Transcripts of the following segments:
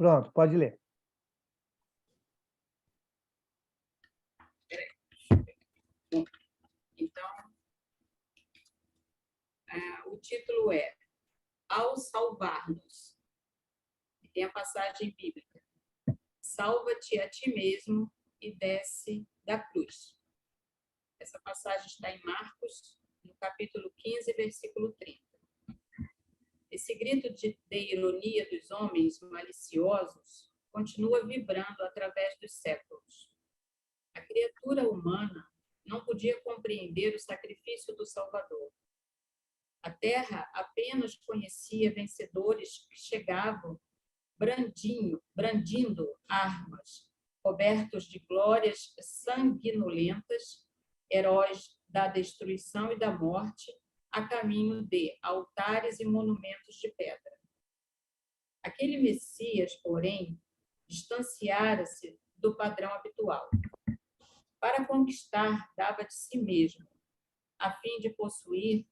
Pronto, pode ler. Então, o título é Ao Salvar-nos. Tem a passagem bíblica. Salva-te a ti mesmo e desce da cruz. Essa passagem está em Marcos, no capítulo 15, versículo 30. Esse grito de ironia dos homens maliciosos continua vibrando através dos séculos. A criatura humana não podia compreender o sacrifício do Salvador. A terra apenas conhecia vencedores que chegavam brandindo armas, cobertos de glórias sanguinolentas, heróis da destruição e da morte, a caminho de altares e monumentos de pedra. Aquele Messias, porém, distanciara-se do padrão habitual. Para conquistar, dava de si mesmo, a fim de possuir,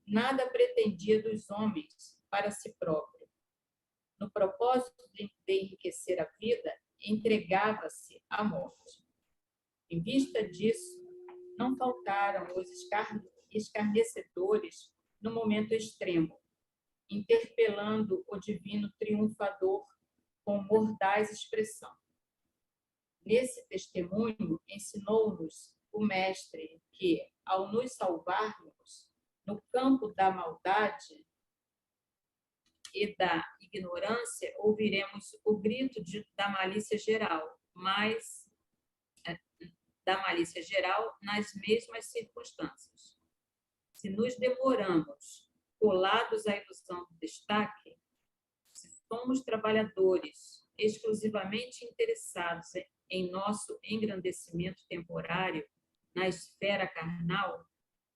nada pretendia dos homens para si próprio. No propósito de enriquecer a vida, entregava-se à morte. Em vista disso, não faltaram os escarnecedores no momento extremo, interpelando o divino triunfador com mordaz expressão. Nesse testemunho, ensinou-nos o Mestre que, ao nos salvarmos, no campo da maldade e da ignorância, ouviremos o grito da malícia geral, nas mesmas circunstâncias. Se nos demoramos colados à ilusão do destaque, se somos trabalhadores exclusivamente interessados em nosso engrandecimento temporário na esfera carnal,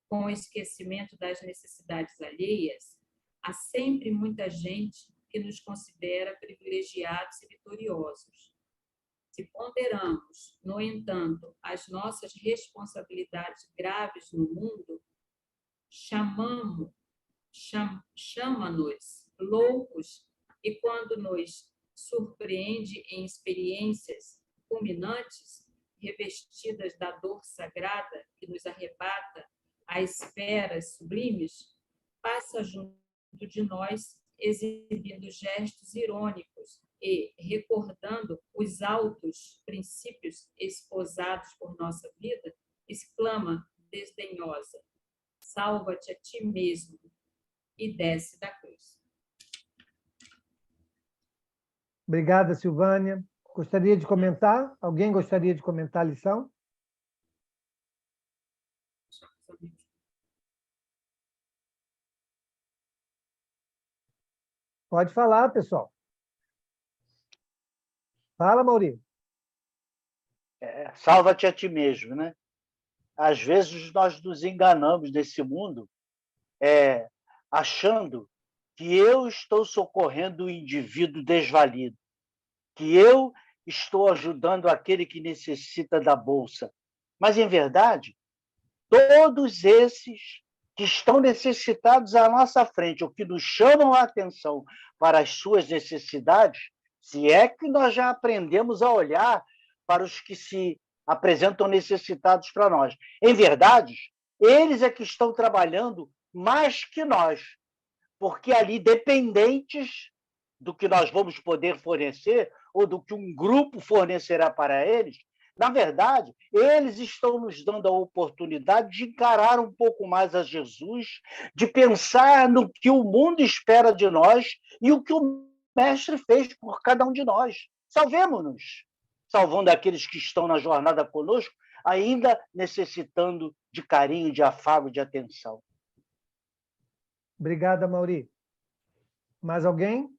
com o esquecimento das necessidades alheias, há sempre muita gente que nos considera privilegiados e vitoriosos. Se ponderamos, no entanto, as nossas responsabilidades graves no mundo, chama-nos loucos, e quando nos surpreende em experiências culminantes, revestidas da dor sagrada que nos arrebata a esferas sublimes, passa junto de nós, exibindo gestos irônicos e recordando os altos princípios esposados por nossa vida, exclama desdenhosa: salva-te a ti mesmo e desce da cruz. Obrigada, Silvânia. Gostaria de comentar? Alguém gostaria de comentar a lição? Pode falar, pessoal. Fala, Maurício. Salva-te a ti mesmo, né? Às vezes nós nos enganamos nesse mundo, achando que eu estou socorrendo o indivíduo desvalido, que eu estou ajudando aquele que necessita da bolsa. Mas, em verdade, todos esses que estão necessitados à nossa frente, ou que nos chamam a atenção para as suas necessidades, se é que nós já aprendemos a olhar para os que se apresentam necessitados para nós. Em verdade, eles é que estão trabalhando mais que nós, porque ali, dependentes do que nós vamos poder fornecer, ou do que um grupo fornecerá para eles, na verdade, eles estão nos dando a oportunidade de encarar um pouco mais a Jesus, de pensar no que o mundo espera de nós e o que o Mestre fez por cada um de nós. Salvemo-nos, salvando aqueles que estão na jornada conosco, ainda necessitando de carinho, de afago, de atenção. Obrigada, Mauri. Mais alguém?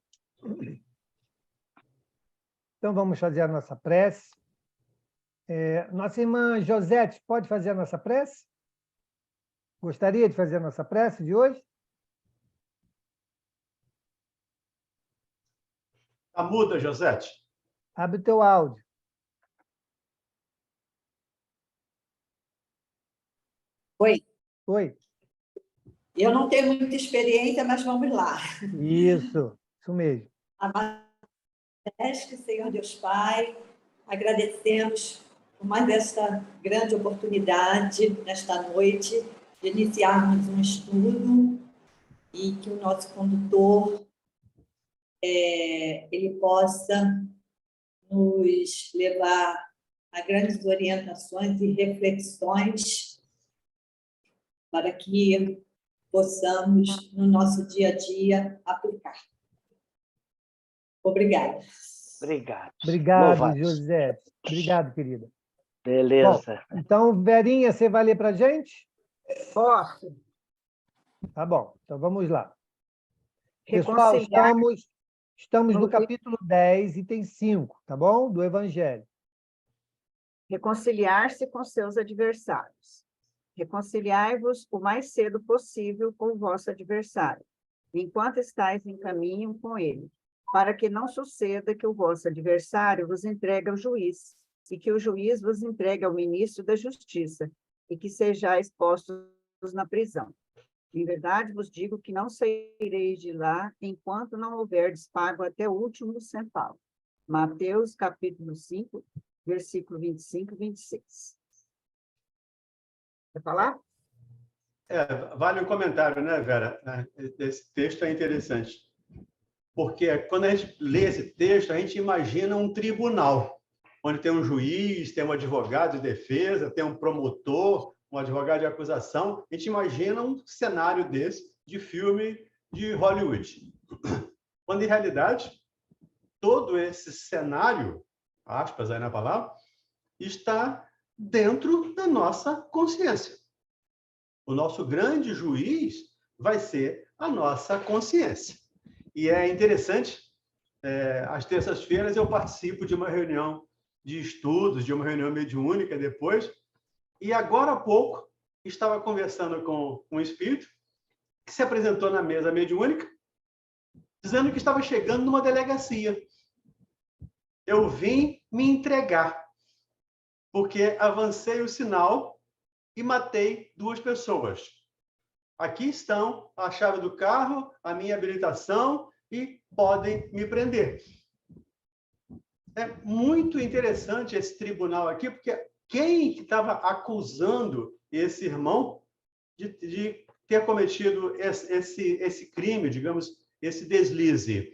Então, vamos fazer a nossa prece. Nossa irmã Josete, pode fazer a nossa prece? Gostaria de fazer a nossa prece de hoje? Está muda, Josete. Abre o teu áudio. Oi. Oi. Eu não tenho muita experiência, mas vamos lá. Isso mesmo. Celeste, Senhor Deus Pai, agradecemos por mais esta grande oportunidade, nesta noite, de iniciarmos um estudo e que o nosso condutor ele possa nos levar a grandes orientações e reflexões para que possamos, no nosso dia a dia, aplicar. Obrigada. Obrigado. Obrigado, Louvado. José. Obrigado, querida. Beleza. Bom, então, Verinha, você vai ler para a gente? Posso. Tá bom, então vamos lá. Pessoal, Reconciliar estamos no capítulo 10, item 5, tá bom? Do Evangelho. reconciliar-se com seus adversários. Reconciliai-vos o mais cedo possível com o vosso adversário, enquanto estáis em caminho com ele, para que não suceda que o vosso adversário vos entregue ao juiz, e que o juiz vos entregue ao ministro da Justiça, e que sejais postos na prisão. Em verdade vos digo que não saireis de lá enquanto não houverdes pago até o último centavo. Mateus, capítulo 5, versículo 25 e 26. Quer falar? Vale um comentário, né, Vera? Esse texto é interessante. Porque quando a gente lê esse texto, a gente imagina um tribunal, onde tem um juiz, tem um advogado de defesa, tem um promotor, um advogado de acusação. A gente imagina um cenário desse de filme de Hollywood. Quando, em realidade, todo esse cenário, aspas aí na palavra, está dentro da nossa consciência. O nosso grande juiz vai ser a nossa consciência. E é interessante, às terças-feiras eu participo de uma reunião de estudos, de uma reunião mediúnica depois, e agora há pouco estava conversando com um espírito que se apresentou na mesa mediúnica, dizendo que estava chegando numa delegacia. Eu vim me entregar, porque avancei o sinal e matei 2 pessoas. Aqui estão a chave do carro, a minha habilitação e podem me prender. É muito interessante esse tribunal aqui, porque quem estava acusando esse irmão de ter cometido esse crime, digamos, esse deslize?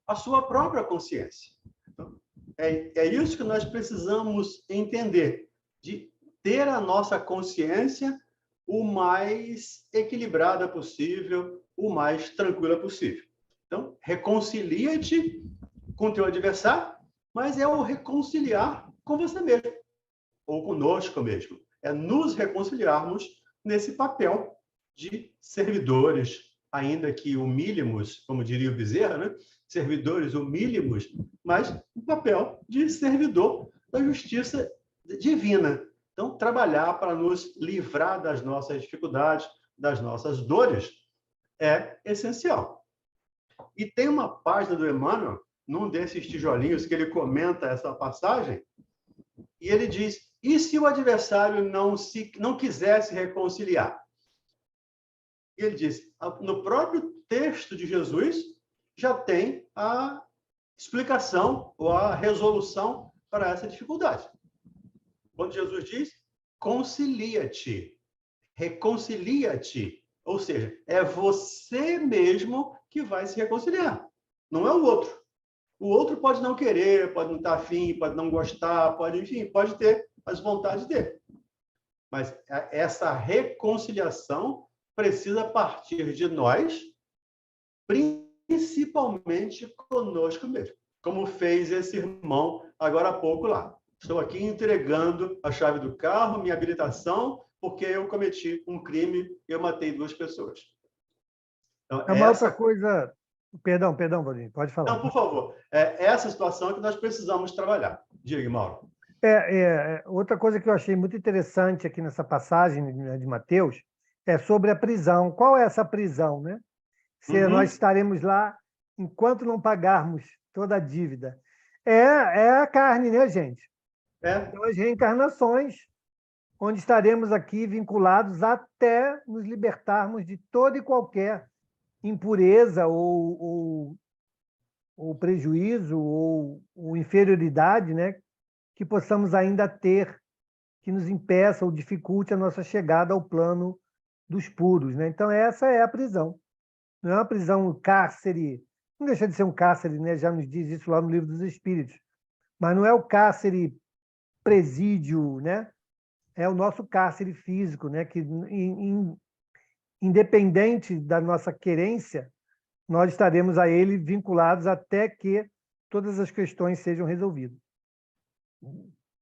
A sua própria consciência. Então, é isso que nós precisamos entender, de ter a nossa consciência o mais equilibrada possível, o mais tranquila possível. Então, reconcilia-te com o teu adversário, mas é o reconciliar com você mesmo, ou conosco mesmo. É nos reconciliarmos nesse papel de servidores, ainda que humílimos, como diria o Bezerra, né? Servidores humílimos, mas o papel de servidor da justiça divina. Então, trabalhar para nos livrar das nossas dificuldades, das nossas dores, é essencial. E tem uma página do Emmanuel, num desses tijolinhos, que ele comenta essa passagem, e ele diz: e se o adversário não quisesse reconciliar? E ele diz: no próprio texto de Jesus já tem a explicação ou a resolução para essa dificuldade. Quando Jesus diz: concilia-te, reconcilia-te, ou seja, é você mesmo que vai se reconciliar, não é o outro. O outro pode não querer, pode não estar afim, pode não gostar, pode ter as vontades dele. Mas essa reconciliação precisa partir de nós, principalmente conosco mesmo, como fez esse irmão agora há pouco lá. Estou aqui entregando a chave do carro, minha habilitação, porque eu cometi um crime e eu matei 2 pessoas. Então, É uma outra coisa... Perdão, Valdinho, pode falar. Não, por favor. É essa situação que nós precisamos trabalhar. Diga, Mauro. Outra coisa que eu achei muito interessante aqui nessa passagem de Mateus é sobre a prisão. Qual é essa prisão, né? Se nós estaremos lá enquanto não pagarmos toda a dívida. É a carne, né, gente? Então, as reencarnações, onde estaremos aqui vinculados até nos libertarmos de toda e qualquer impureza ou o prejuízo ou inferioridade, né, que possamos ainda ter, que nos impeça ou dificulte a nossa chegada ao plano dos puros, né? Então, essa é a prisão. Não é uma prisão, um cárcere, não deixa de ser um cárcere, né? Já nos diz isso lá no Livro dos Espíritos, mas não é o cárcere presídio, né? É o nosso cárcere físico, né? Que, independente da nossa querência, nós estaremos a ele vinculados até que todas as questões sejam resolvidas.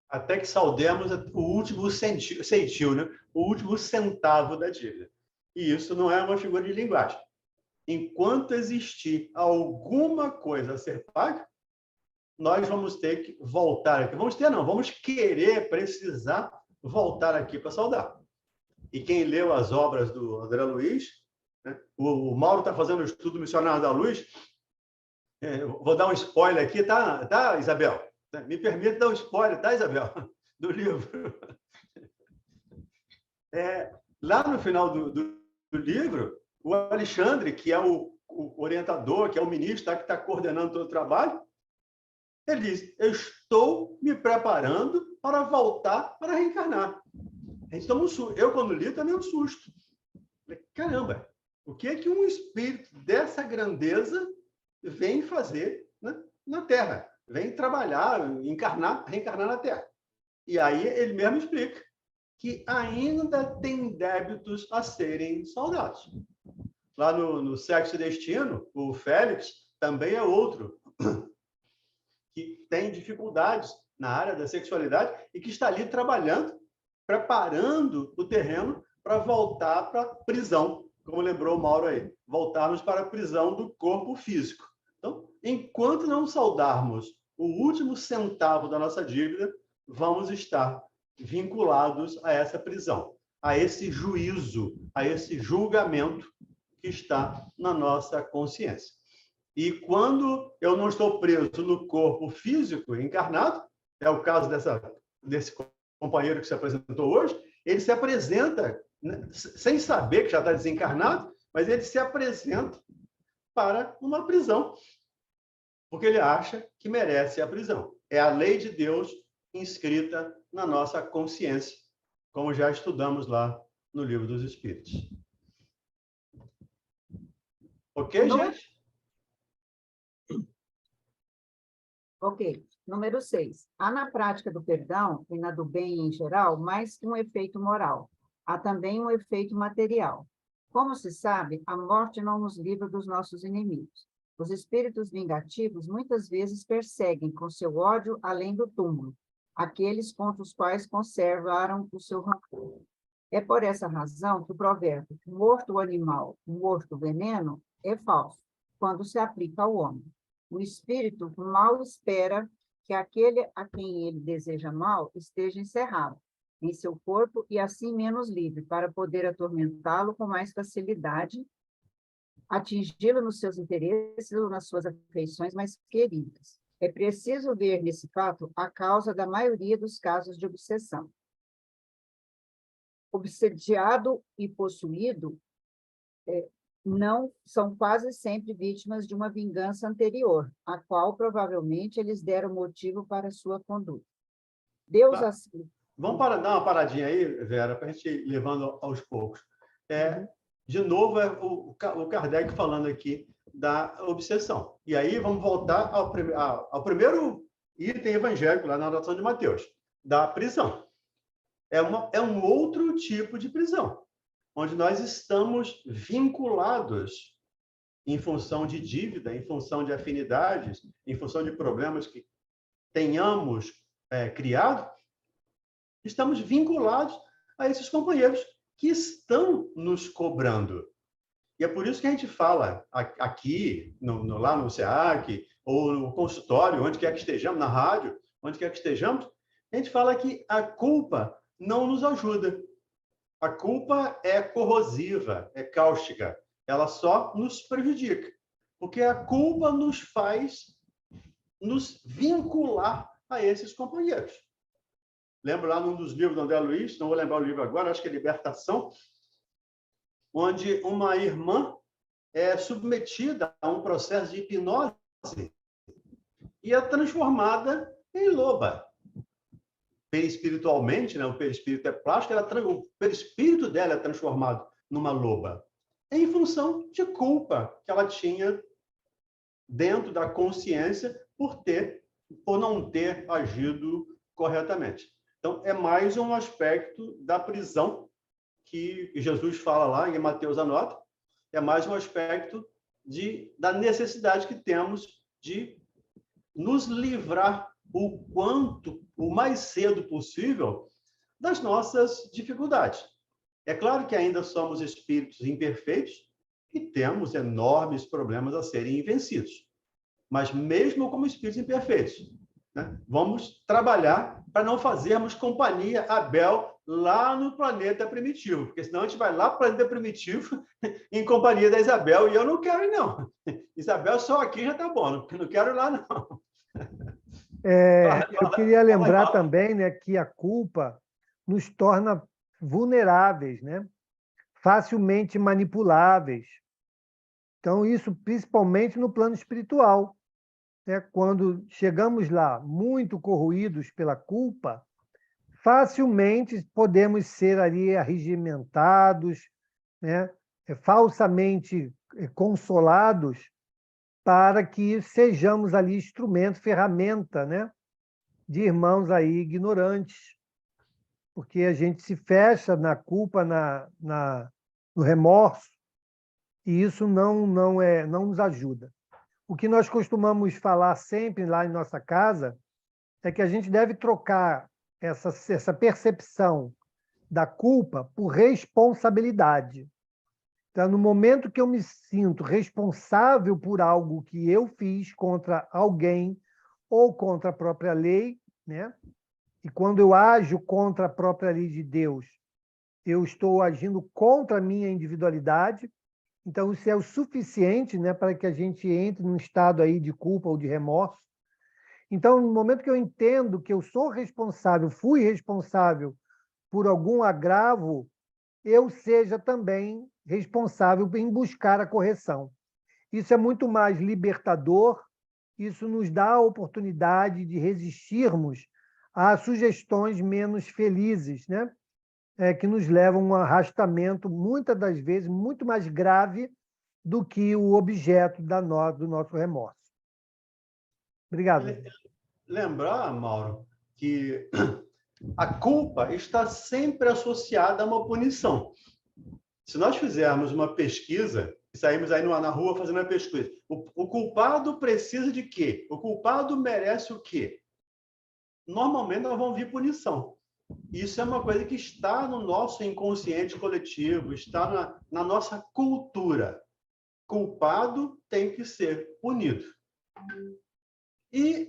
Até que saudemos o último centil, né? O último centavo da dívida. E isso não é uma figura de linguagem. Enquanto existir alguma coisa a ser paga, nós vamos ter que voltar aqui. Vamos querer, precisar voltar aqui para saudar. E quem leu as obras do André Luiz, né? O Mauro está fazendo o estudo Missionário da Luz. Vou dar um spoiler aqui, tá, Isabel? Me permite dar um spoiler, tá, Isabel? Do livro. Lá no final do livro, o Alexandre, que é o orientador, que é o ministro, que está coordenando todo o trabalho, ele diz: eu estou me preparando para voltar para reencarnar. A gente toma um susto. Eu, quando li, também um susto. Falei, caramba, o que é que um espírito dessa grandeza vem fazer, né, na Terra? Vem trabalhar, reencarnar na Terra. E aí ele mesmo explica que ainda tem débitos a serem saldados. Lá no Sexo e Destino, o Félix também é outro que tem dificuldades na área da sexualidade e que está ali trabalhando, preparando o terreno para voltar para a prisão, como lembrou o Mauro aí, voltarmos para a prisão do corpo físico. Então, enquanto não saldarmos o último centavo da nossa dívida, vamos estar vinculados a essa prisão, a esse juízo, a esse julgamento que está na nossa consciência. E quando eu não estou preso no corpo físico encarnado, é o caso desse companheiro que se apresentou hoje, ele se apresenta, né, sem saber que já está desencarnado, mas ele se apresenta para uma prisão, porque ele acha que merece a prisão. É a lei de Deus inscrita na nossa consciência, como já estudamos lá no Livro dos Espíritos. Ok, gente? Ok. Número 6. Há na prática do perdão e na do bem em geral mais que um efeito moral. Há também um efeito material. Como se sabe, a morte não nos livra dos nossos inimigos. Os espíritos vingativos muitas vezes perseguem com seu ódio além do túmulo aqueles contra os quais conservaram o seu rancor. É por essa razão que o provérbio morto o animal, morto o veneno é falso, quando se aplica ao homem. O espírito mal espera que aquele a quem ele deseja mal esteja encerrado em seu corpo e assim menos livre, para poder atormentá-lo com mais facilidade, atingi-lo nos seus interesses ou nas suas afeições mais queridas. É preciso ver nesse fato a causa da maioria dos casos de obsessão. Obsediado e possuído não são quase sempre vítimas de uma vingança anterior, a qual provavelmente eles deram motivo para sua conduta. Deus assim... Vamos dar uma paradinha aí, Vera, para a gente ir levando aos poucos. De novo, o Kardec falando aqui da obsessão. E aí vamos voltar ao primeiro item evangélico, lá na oração de Mateus, da prisão. É um outro tipo de prisão, onde nós estamos vinculados em função de dívida, em função de afinidades, em função de problemas que tenhamos criado, estamos vinculados a esses companheiros que estão nos cobrando. E é por isso que a gente fala aqui, lá no SEAC, ou no consultório, onde quer que estejamos, na rádio, onde quer que estejamos, a gente fala que a culpa não nos ajuda. A culpa é corrosiva, é cáustica. Ela só nos prejudica. Porque a culpa nos faz nos vincular a esses companheiros. Lembro lá num dos livros do André Luiz, não vou lembrar o livro agora, acho que é Libertação, onde uma irmã é submetida a um processo de hipnose e é transformada em loba. Perispiritualmente, né? O perispírito é plástico, o perispírito dela é transformado numa loba, em função de culpa que ela tinha dentro da consciência por não ter agido corretamente. Então, é mais um aspecto da prisão que Jesus fala lá, em Mateus anota, é mais um aspecto da necessidade que temos de nos livrar o mais cedo possível das nossas dificuldades. É claro que ainda somos espíritos imperfeitos e temos enormes problemas a serem vencidos. Mas mesmo como espíritos imperfeitos, né, vamos trabalhar para não fazermos companhia a Bel lá no planeta primitivo, porque senão a gente vai lá para o planeta primitivo em companhia da Isabel, e eu não quero ir, não. Isabel, só aqui já está bom, não quero ir lá, não. Eu queria lembrar também, né, que a culpa nos torna vulneráveis, né? Facilmente manipuláveis. Então, isso principalmente no plano espiritual, né? Quando chegamos lá muito corroídos pela culpa, facilmente podemos ser ali arregimentados, né? Falsamente consolados, para que sejamos ali instrumento, ferramenta, né, de irmãos aí ignorantes, porque a gente se fecha na culpa, no remorso, e isso não nos ajuda. O que nós costumamos falar sempre lá em nossa casa é que a gente deve trocar essa percepção da culpa por responsabilidade. Então, no momento que eu me sinto responsável por algo que eu fiz contra alguém ou contra a própria lei, né? E quando eu ajo contra a própria lei de Deus, eu estou agindo contra a minha individualidade. Então, isso é o suficiente, né, para que a gente entre num estado aí de culpa ou de remorso. Então, no momento que eu entendo que eu sou responsável, fui responsável por algum agravo, eu seja também responsável em buscar a correção. Isso é muito mais libertador, isso nos dá a oportunidade de resistirmos a sugestões menos felizes, né? Que nos levam a um arrastamento, muitas das vezes, muito mais grave do que o objeto do nosso remorso. Obrigado. Lembrar, Mauro, que a culpa está sempre associada a uma punição. Se nós fizermos uma pesquisa, saímos aí na rua fazendo uma pesquisa, o culpado precisa de quê? O culpado merece o quê? Normalmente nós vamos vir punição. Isso é uma coisa que está no nosso inconsciente coletivo, está na nossa cultura. Culpado tem que ser punido. E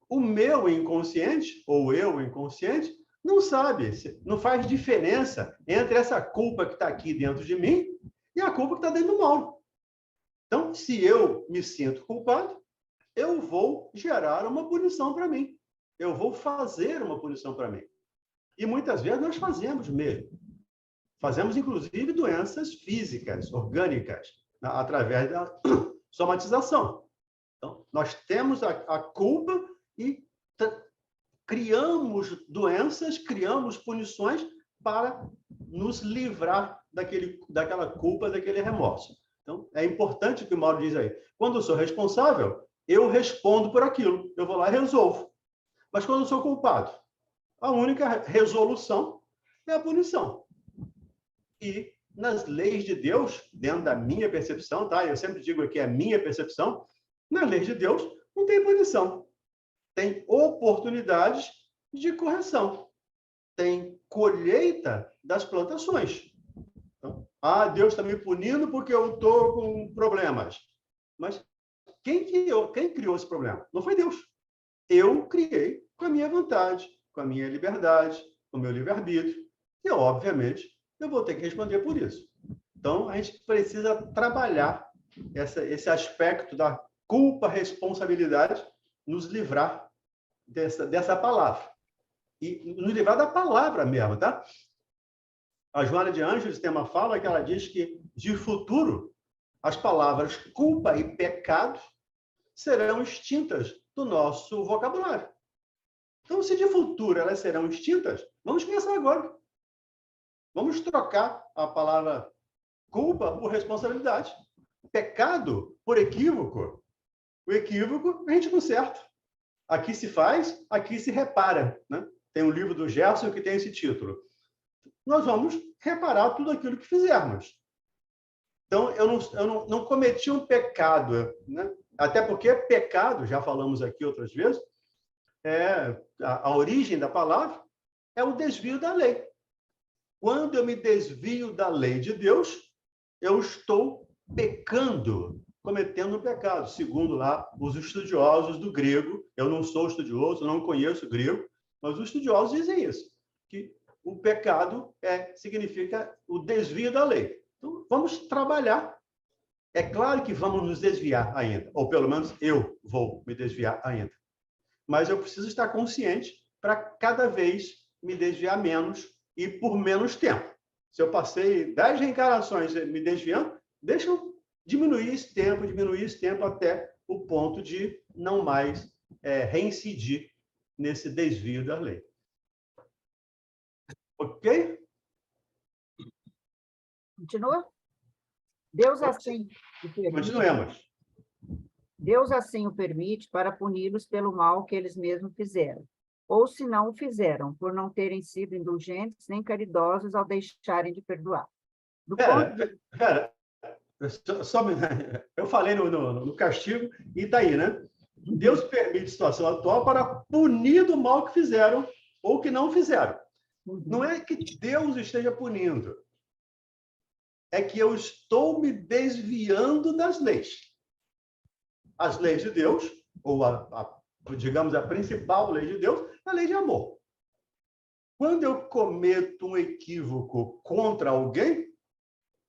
o meu inconsciente, ou eu inconsciente, não sabe, não faz diferença entre essa culpa que está aqui dentro de mim e a culpa que está dentro do Mauro. Então, se eu me sinto culpado, eu vou gerar uma punição para mim. Eu vou fazer uma punição para mim. E muitas vezes nós fazemos mesmo. Fazemos, inclusive, doenças físicas, orgânicas, através da somatização. Então, nós temos a culpa e criamos doenças, criamos punições para nos livrar daquela culpa, daquele remorso. Então, é importante o que o Mauro diz aí. Quando eu sou responsável, eu respondo por aquilo. Eu vou lá e resolvo. Mas quando eu sou culpado, a única resolução é a punição. E nas leis de Deus, dentro da minha percepção, tá? Eu sempre digo aqui a minha percepção, nas leis de Deus não tem punição. Tem oportunidades de correção. Tem colheita das plantações. Então, Deus está me punindo porque eu estou com problemas. Mas quem criou esse problema? Não foi Deus. Eu criei com a minha vontade, com a minha liberdade, com o meu livre-arbítrio. E, obviamente, eu vou ter que responder por isso. Então, a gente precisa trabalhar esse aspecto da culpa-responsabilidade, nos livrar dessa palavra. E nos livrar da palavra mesmo, tá? A Joana de Ângeles tem uma fala que ela diz que, de futuro, as palavras culpa e pecado serão extintas do nosso vocabulário. Então, se de futuro elas serão extintas, vamos começar agora. Vamos trocar a palavra culpa por responsabilidade. Pecado por equívoco. O equívoco a gente conserta. Aqui se faz, aqui se repara, né? Tem um livro do Gerson que tem esse título. Nós vamos reparar tudo aquilo que fizermos. Então, eu não cometi um pecado, né? Até porque pecado, já falamos aqui outras vezes, a origem da palavra é o desvio da lei. Quando eu me desvio da lei de Deus, eu estou pecando, cometendo um pecado, segundo lá os estudiosos do grego. Eu não sou estudioso, não conheço grego, mas os estudiosos dizem isso, que o pecado significa o desvio da lei. Então, vamos trabalhar. É claro que vamos nos desviar ainda, ou pelo menos eu vou me desviar ainda. Mas eu preciso estar consciente para cada vez me desviar menos e por menos tempo. Se eu passei 10 reencarnações me desviando, deixa eu diminuir esse tempo até o ponto de não mais reincidir nesse desvio da lei. Ok? Continua? Deus assim o permite. Continuemos. Deus assim o permite para puni-los pelo mal que eles mesmos fizeram. Ou se não o fizeram, por não terem sido indulgentes nem caridosos ao deixarem de perdoar. Eu falei no castigo e está aí, né? Deus permite a situação atual para punir do mal que fizeram ou que não fizeram. Não é que Deus esteja punindo, é que eu estou me desviando das leis. As leis de Deus, ou digamos a principal lei de Deus, é a lei de amor. Quando eu cometo um equívoco contra alguém,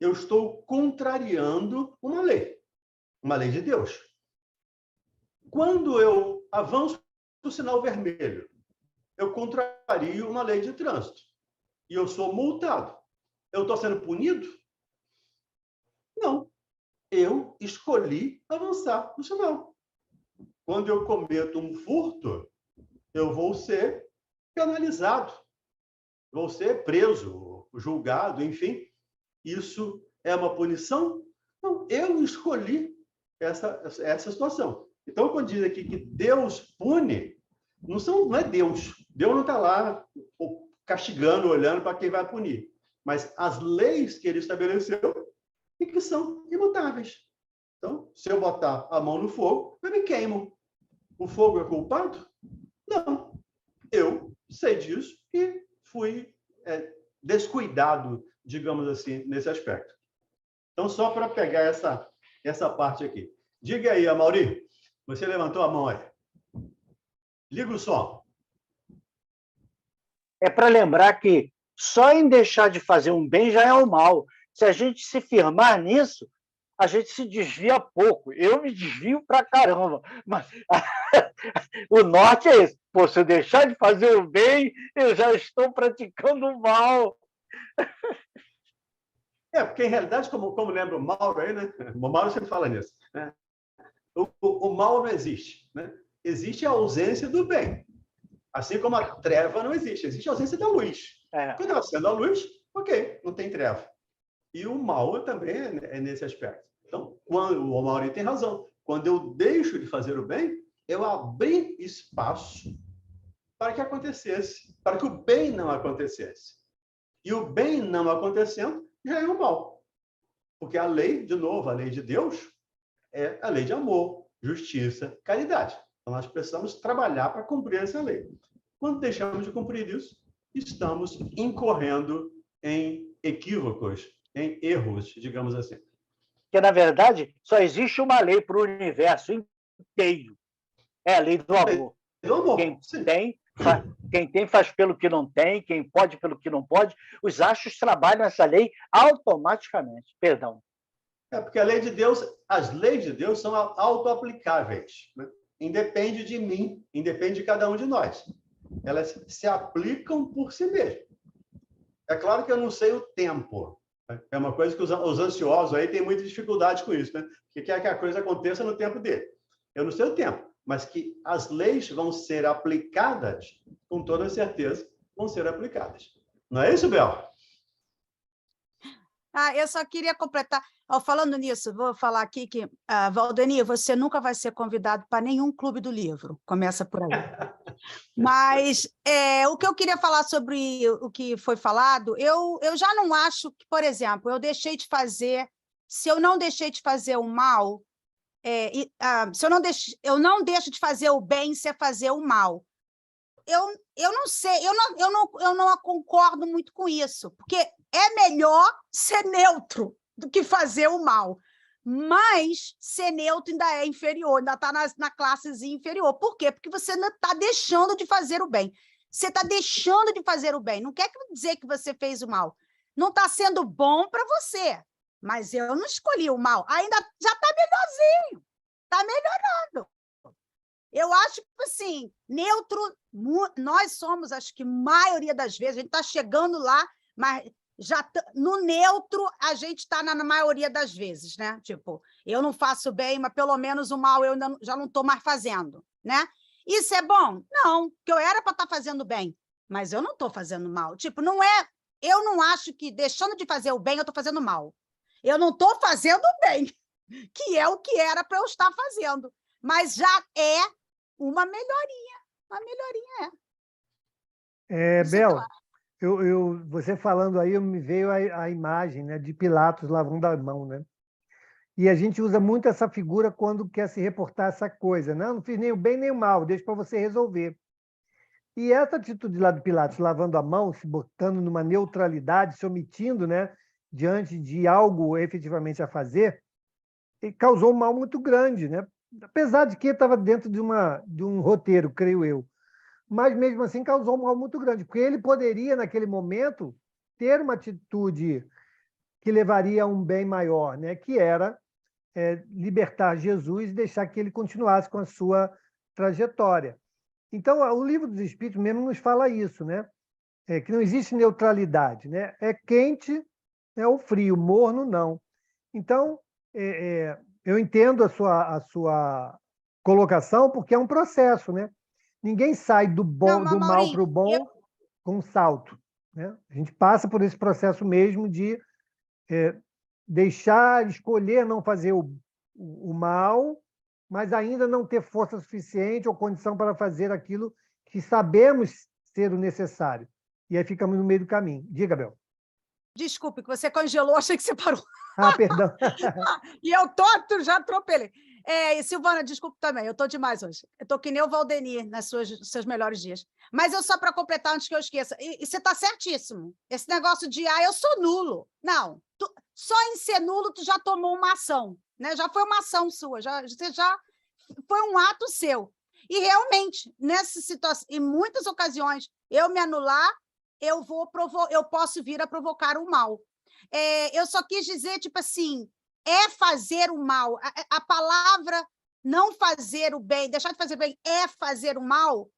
eu estou contrariando uma lei de Deus. Quando eu avanço no sinal vermelho, eu contrario uma lei de trânsito e eu sou multado. Eu estou sendo punido? Não. Eu escolhi avançar no sinal. Quando eu cometo um furto, eu vou ser penalizado, vou ser preso, julgado, enfim. Isso é uma punição? Não, eu escolhi essa situação. Então, quando diz aqui que Deus pune, não é Deus. Deus não está lá castigando, olhando para quem vai punir. Mas as leis que ele estabeleceu e que são imutáveis. Então, se eu botar a mão no fogo, eu me queimo. O fogo é culpado? Não. Eu sei disso e fui descuidado, digamos assim, nesse aspecto. Então, só para pegar essa parte aqui. Diga aí, Amaury, você levantou a mão aí. Liga o som. É para lembrar que só em deixar de fazer um bem já é o mal. Se a gente se firmar nisso, a gente se desvia pouco. Eu me desvio pra caramba. Mas o norte é esse. Pô, se eu deixar de fazer o bem, eu já estou praticando o mal. Porque, em realidade, como lembra o Mauro aí, né? O Mauro sempre fala nisso, né? O mal não existe, né? Existe a ausência do bem. Assim como a treva não existe. Existe a ausência da luz. Quando eu acendo a luz, ok, não tem treva. E o mal também é nesse aspecto. Então, o Mauro tem razão. Quando eu deixo de fazer o bem, eu abri espaço para que acontecesse, para que o bem não acontecesse. E o bem não acontecendo já é o mal. Porque a lei, de novo, a lei de Deus, é a lei de amor, justiça, caridade. Então, nós precisamos trabalhar para cumprir essa lei. Quando deixamos de cumprir isso, estamos incorrendo em equívocos, em erros, digamos assim. Porque, na verdade, só existe uma lei para o universo inteiro. É a lei do amor. Do amor. Quem tem faz pelo que não tem, quem pode pelo que não pode. Os astros trabalham essa lei automaticamente. Perdão. Porque a lei de Deus, as leis de Deus são auto-aplicáveis, né? Independe de mim, independe de cada um de nós. Elas se aplicam por si mesmas. É claro que eu não sei o tempo. É uma coisa que os ansiosos aí têm muita dificuldade com isso, né? Porque quer que a coisa aconteça no tempo dele. Eu não sei o tempo, mas que as leis vão ser aplicadas, com toda certeza, vão ser aplicadas. Não é isso, Bel? Eu só queria completar. Falando nisso, vou falar aqui que, Valdenir, você nunca vai ser convidado para nenhum clube do livro. Começa por aí. Mas o que eu queria falar sobre o que foi falado, eu já não acho que, por exemplo, se eu não deixei de fazer o mal, se eu não deixo de fazer o bem se é fazer o mal. Eu não sei, eu não concordo muito com isso, porque é melhor ser neutro do que fazer o mal. Mas ser neutro ainda é inferior, ainda está na classezinha inferior. Por quê? Porque você não está deixando de fazer o bem. Você está deixando de fazer o bem. Não quer dizer que você fez o mal. Não está sendo bom para você. Mas eu não escolhi o mal. Ainda já está melhorzinho. Está melhorando. Eu acho que, assim, neutro, nós somos, acho que, maioria das vezes, a gente está chegando lá, mas no neutro a gente está na maioria das vezes, né? Tipo, eu não faço bem, mas pelo menos o mal eu já não estou mais fazendo, né? Isso é bom? Não, porque eu era para estar fazendo bem, mas eu não estou fazendo mal. Tipo, não é... Eu não acho que, deixando de fazer o bem, eu estou fazendo mal. Eu não estou fazendo o bem, que é o que era para eu estar fazendo. Mas já é uma melhoria. Uma melhoria, Bel, você falando aí, me veio a imagem, né, de Pilatos lavando a mão, né? E a gente usa muito essa figura quando quer se reportar essa coisa. Não fiz nem o bem nem o mal, deixa para você resolver. E essa atitude lá do Pilatos, lavando a mão, se botando numa neutralidade, se omitindo, né, diante de algo efetivamente a fazer, causou um mal muito grande, né? Apesar de que estava dentro de um roteiro, creio eu. Mas, mesmo assim, causou um mal muito grande, porque ele poderia, naquele momento, ter uma atitude que levaria a um bem maior, né? Que era libertar Jesus e deixar que ele continuasse com a sua trajetória. Então, o Livro dos Espíritos mesmo nos fala isso, né? Que não existe neutralidade, né? É quente, ou frio, morno, não. Então, eu entendo a sua colocação, porque é um processo, né? Ninguém sai do mal para o bom com um salto, né? A gente passa por esse processo mesmo de escolher não fazer o mal, mas ainda não ter força suficiente ou condição para fazer aquilo que sabemos ser o necessário. E aí ficamos no meio do caminho. Diga, Bel. Desculpe, que você congelou, achei que você parou. Perdão. E eu já atropelei. E Silvana, desculpe também, eu estou demais hoje. Eu estou que nem o Valdenir nos seus melhores dias. Mas eu só para completar, antes que eu esqueça, e você está certíssimo. Esse negócio de, eu sou nulo. Não, só em ser nulo tu já tomou uma ação, né? Já foi uma ação sua, você já foi um ato seu. E realmente, nessa situação, em muitas ocasiões, eu me anular, eu posso vir a provocar o mal. Eu só quis dizer, tipo assim, fazer o mal. A palavra não fazer o bem, deixar de fazer o bem, fazer o mal,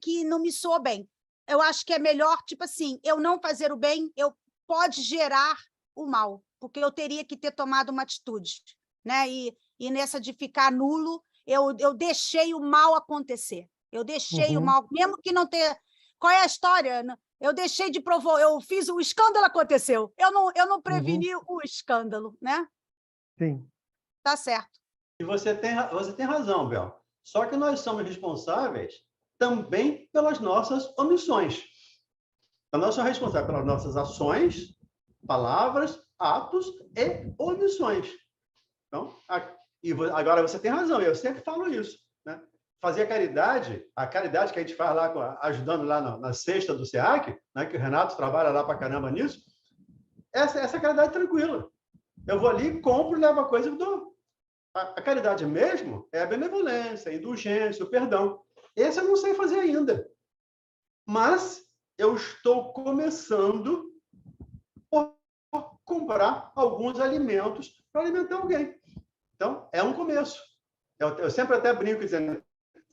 que não me soa bem. Eu acho que é melhor, tipo assim, eu não fazer o bem, pode gerar o mal, porque eu teria que ter tomado uma atitude, né? E nessa de ficar nulo, eu deixei o mal acontecer. Eu deixei o mal, mesmo que não tenha... Qual é a história? Eu deixei de provocar, eu fiz o escândalo, aconteceu. Eu não preveni o escândalo, né? Sim. Tá certo. E você tem razão, Bel. Só que nós somos responsáveis também pelas nossas omissões. Então, nós somos responsáveis pelas nossas ações, palavras, atos e omissões. Então, agora você tem razão, eu sempre falo isso, né? Fazer a caridade que a gente faz lá, ajudando lá na cesta do SEAC, né, que o Renato trabalha lá para caramba nisso, essa caridade tranquila. Eu vou ali, compro, levo a coisa e dou. A caridade mesmo é a benevolência, a indulgência, o perdão. Esse eu não sei fazer ainda. Mas eu estou começando por comprar alguns alimentos para alimentar alguém. Então, é um começo. Eu sempre até brinco dizendo,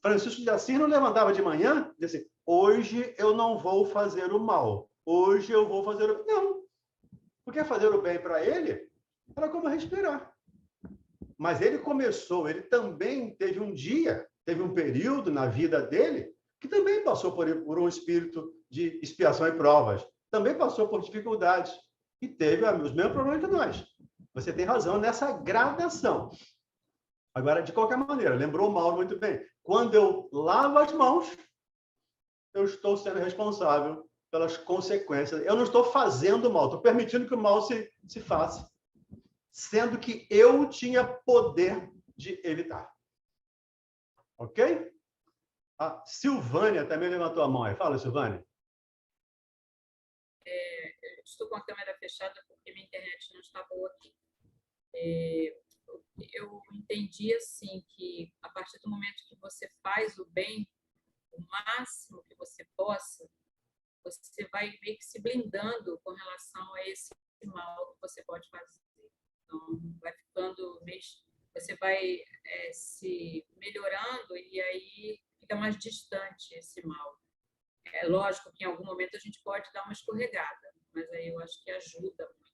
Francisco de Assis não levantava de manhã e dizia assim, hoje eu não vou fazer o mal, hoje eu vou fazer o... Não, porque fazer o bem para ele era como respirar. Mas ele também teve um dia, teve um período na vida dele que também passou por um espírito de expiação e provas, também passou por dificuldades e teve os mesmos problemas que nós. Você tem razão nessa gradação. Agora, de qualquer maneira, lembrou o Mauro muito bem. Quando eu lavo as mãos, eu estou sendo responsável pelas consequências. Eu não estou fazendo mal, estou permitindo que o mal se faça, sendo que eu tinha poder de evitar. Ok? A Silvânia também levantou a mão aí. Fala, Silvânia. Eu estou com a câmera fechada porque minha internet não está boa aqui. Eu entendi assim que a partir do momento que você faz o bem, o máximo que você possa, você vai meio que se blindando com relação a esse mal que você pode fazer. Então, vai ficando, você vai se melhorando e aí fica mais distante esse mal. É lógico que em algum momento a gente pode dar uma escorregada, mas aí eu acho que ajuda muito.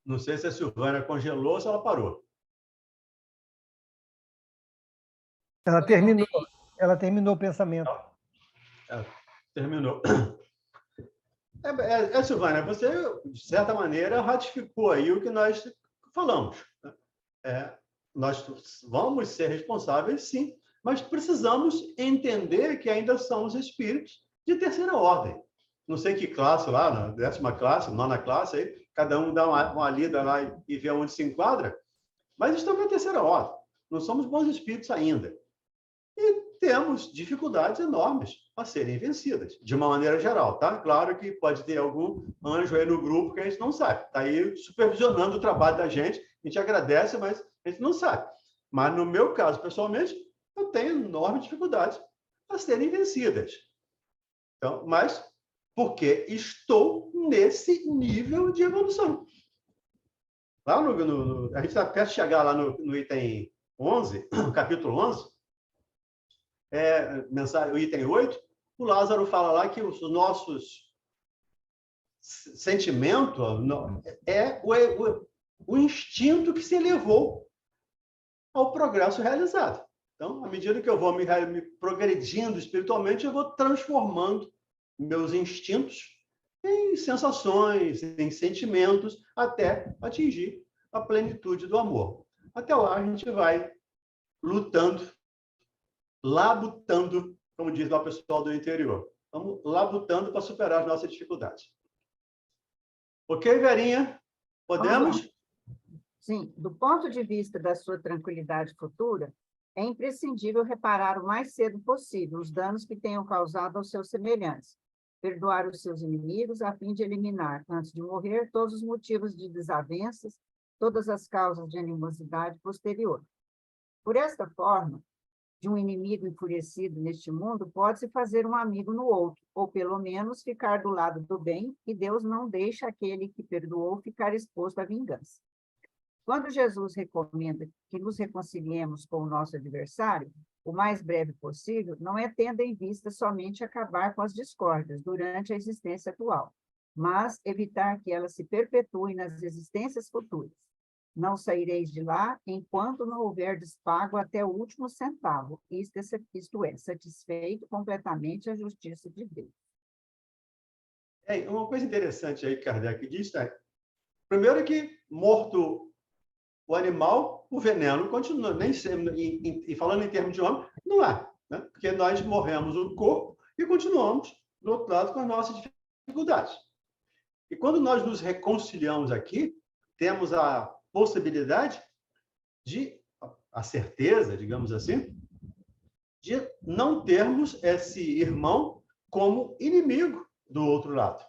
Não sei se a Silvânia congelou ou se ela parou. Ela terminou o pensamento. Terminou. Silvânia, você, de certa maneira, ratificou aí o que nós falamos. Nós vamos ser responsáveis, sim, mas precisamos entender que ainda somos espíritos de terceira ordem. Não sei que classe lá, na 10ª classe, 9ª classe, aí, cada um dá uma lida lá e vê onde se enquadra, mas estamos na terceira ordem. Não somos bons espíritos ainda. E temos dificuldades enormes a serem vencidas, de uma maneira geral, tá? Claro que pode ter algum anjo aí no grupo que a gente não sabe. Está aí supervisionando o trabalho da gente, a gente agradece, mas a gente não sabe. Mas, no meu caso, pessoalmente, eu tenho enormes dificuldades a serem vencidas. Então, mas porque estou nesse nível de evolução. Lá a gente está perto de chegar lá no item 11, capítulo 11, o item 8, o Lázaro fala lá que os nossos sentimentos é o instinto que se elevou ao progresso realizado. Então, à medida que eu vou me progredindo espiritualmente, eu vou transformando meus instintos em sensações, em sentimentos, até atingir a plenitude do amor. Até lá, a gente vai lutando, labutando, como diz lá o pessoal do interior. Vamos labutando para superar as nossas dificuldades. Ok, Verinha? Podemos? Sim, do ponto de vista da sua tranquilidade futura, é imprescindível reparar o mais cedo possível os danos que tenham causado aos seus semelhantes, perdoar os seus inimigos a fim de eliminar, antes de morrer, todos os motivos de desavenças, todas as causas de animosidade posterior. Por esta forma, de um inimigo enfurecido neste mundo, pode-se fazer um amigo no outro, ou pelo menos ficar do lado do bem, e Deus não deixa aquele que perdoou ficar exposto à vingança. Quando Jesus recomenda que nos reconciliemos com o nosso adversário, o mais breve possível, não é tendo em vista somente acabar com as discórdias durante a existência atual, mas evitar que elas se perpetuem nas existências futuras. Não saireis de lá enquanto não houverdes pago até o último centavo, isto é, satisfeito completamente a justiça de Deus. Uma coisa interessante aí que Kardec diz, primeiro que morto o animal, o veneno continua, nem sempre, e falando em termos de homem, não é, né? Porque nós morremos o corpo e continuamos do outro lado com as nossas dificuldades. E quando nós nos reconciliamos aqui, temos a possibilidade a certeza, digamos assim, de não termos esse irmão como inimigo do outro lado.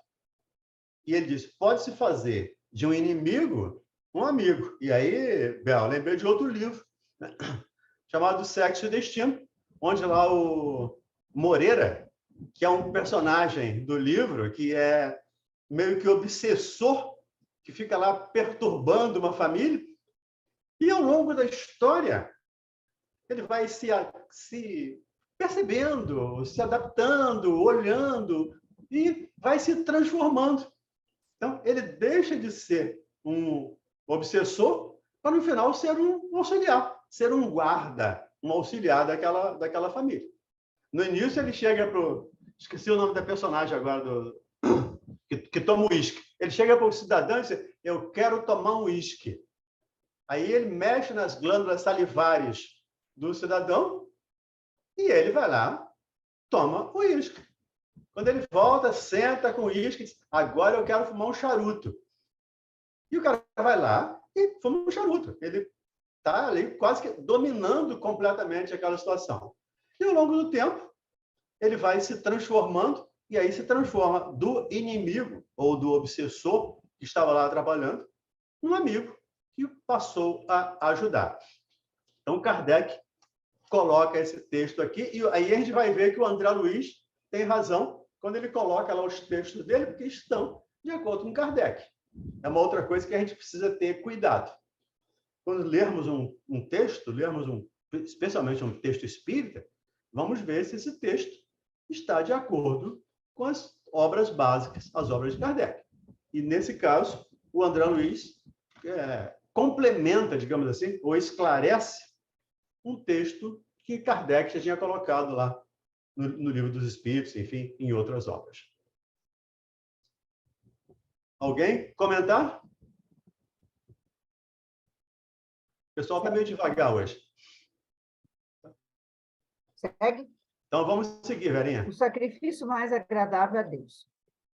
E ele diz, pode-se fazer de um inimigo um amigo. E aí, Bel, lembrei de outro livro, né? Chamado Sexo e Destino, onde lá o Moreira, que é um personagem do livro, que é meio que obsessor, que fica lá perturbando uma família, e ao longo da história, ele vai se percebendo, se adaptando, olhando e vai se transformando. Então, ele deixa de ser um obsessor para, no final, ser um auxiliar, ser um guarda, um auxiliar daquela família. No início, ele chega para o... Esqueci o nome da personagem agora, que toma o uísque. Ele chega para o cidadão e diz, eu quero tomar um uísque. Aí ele mexe nas glândulas salivares do cidadão e ele vai lá, toma o uísque. Quando ele volta, senta com o uísque e diz, agora eu quero fumar um charuto. E o cara vai lá e fuma um charuto. Ele está ali quase que dominando completamente aquela situação. E ao longo do tempo, ele vai se transformando, e aí se transforma do inimigo ou do obsessor que estava lá trabalhando, num amigo que passou a ajudar. Então, Kardec coloca esse texto aqui, e aí a gente vai ver que o André Luiz tem razão quando ele coloca lá os textos dele, porque estão de acordo com Kardec. É uma outra coisa que a gente precisa ter cuidado. Quando lermos um texto, especialmente um texto espírita, vamos ver se esse texto está de acordo com as obras básicas, as obras de Kardec. E, nesse caso, o André Luiz complementa, digamos assim, ou esclarece um texto que Kardec já tinha colocado lá no Livro dos Espíritos, enfim, em outras obras. Alguém comentar? O pessoal está meio devagar hoje. Segue. Então, vamos seguir, Verinha. O sacrifício mais agradável a Deus.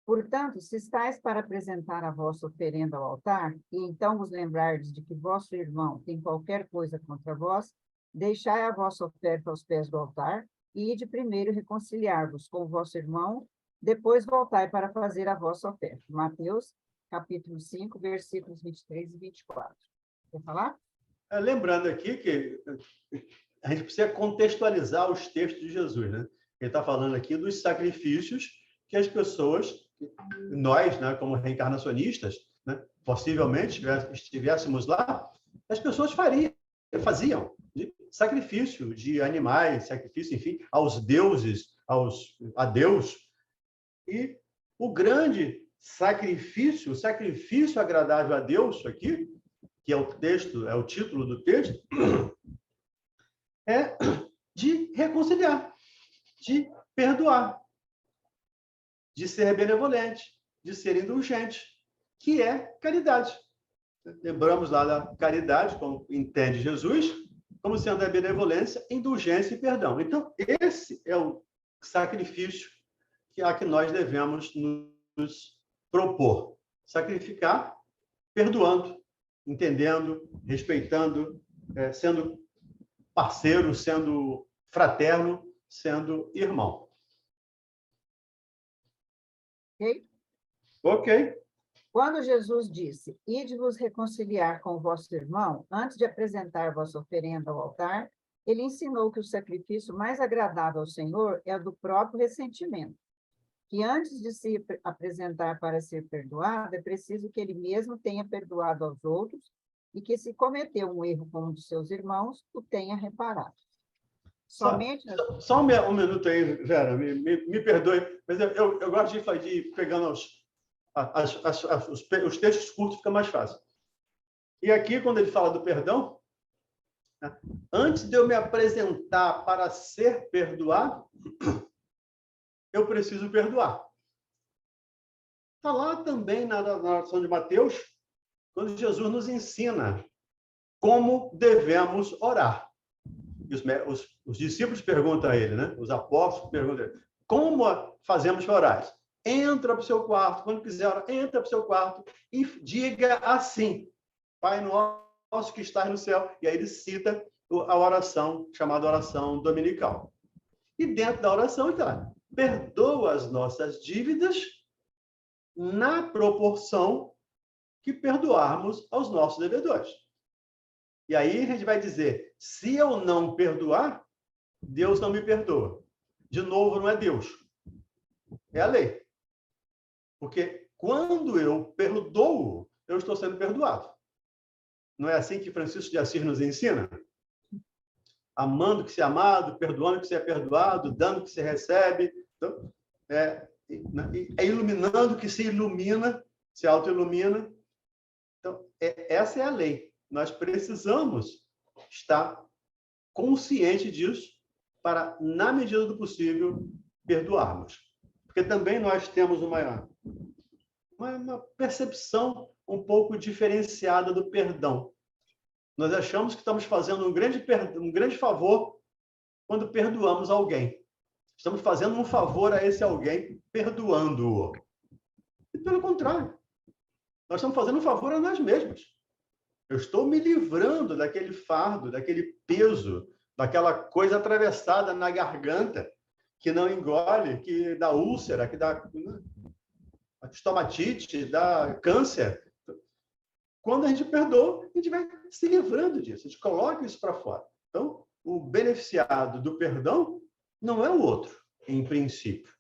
Portanto, se estáis para apresentar a vossa oferenda ao altar, e então vos lembrardes de que vosso irmão tem qualquer coisa contra vós, deixai a vossa oferta aos pés do altar, e ide primeiro reconciliar-vos com o vosso irmão, depois voltai para fazer a vossa oferta. Mateus, capítulo 5, versículos 23 e 24. Quer falar? Lembrando aqui que a gente precisa contextualizar os textos de Jesus, né? Ele está falando aqui dos sacrifícios que as pessoas, nós, né, como reencarnacionistas, né, possivelmente estivéssemos lá, as pessoas faziam de sacrifício de animais, sacrifício, enfim, aos deuses, a Deus. E o grande sacrifício, o sacrifício agradável a Deus aqui, que é o texto, é o título do texto, é de reconciliar, de perdoar, de ser benevolente, de ser indulgente, que é caridade. Lembramos lá da caridade, como entende Jesus, como sendo a benevolência, indulgência e perdão. Então, esse é o sacrifício que nós devemos nos propor. Sacrificar perdoando, entendendo, respeitando, sendo parceiro, sendo fraterno, sendo irmão. Ok? Ok. Quando Jesus disse, ide-vos reconciliar com o vosso irmão, antes de apresentar vossa oferenda ao altar, ele ensinou que o sacrifício mais agradável ao Senhor é o do próprio ressentimento, que antes de se apresentar para ser perdoado, é preciso que ele mesmo tenha perdoado aos outros e que, se cometeu um erro com um de seus irmãos, o tenha reparado. Somente... Só um minuto aí, Vera, me perdoe, mas eu gosto de ir pegando os textos curtos, fica mais fácil. E aqui, quando ele fala do perdão, né, antes de eu me apresentar para ser perdoado, eu preciso perdoar. Está lá também na narração de Mateus, quando Jesus nos ensina como devemos orar. E os discípulos perguntam a ele, né? Os apóstolos perguntam a ele, como fazemos para orar? Entra para o seu quarto, quando quiser orar, entra para o seu quarto e diga assim, Pai nosso que estás no céu. E aí ele cita a oração, chamada oração dominical. E dentro da oração está, perdoa as nossas dívidas na proporção que perdoarmos aos nossos devedores. E aí a gente vai dizer, se eu não perdoar, Deus não me perdoa. De novo, não é Deus. É a lei. Porque quando eu perdoo, eu estou sendo perdoado. Não é assim que Francisco de Assis nos ensina? Amando que se é amado, perdoando que se é perdoado, dando que se recebe. Então, é iluminando que se ilumina, se auto-ilumina. Então, essa é a lei. Nós precisamos estar consciente disso para, na medida do possível, perdoarmos. Porque também nós temos uma percepção um pouco diferenciada do perdão. Nós achamos que estamos fazendo um grande favor quando perdoamos alguém. Estamos fazendo um favor a esse alguém, perdoando-o. E, pelo contrário, nós estamos fazendo um favor a nós mesmos. Eu estou me livrando daquele fardo, daquele peso, daquela coisa atravessada na garganta, que não engole, que dá úlcera, que dá estomatite, dá câncer. Quando a gente perdoa, a gente vai se livrando disso, a gente coloca isso para fora. Então, o beneficiado do perdão não é o outro, em princípio,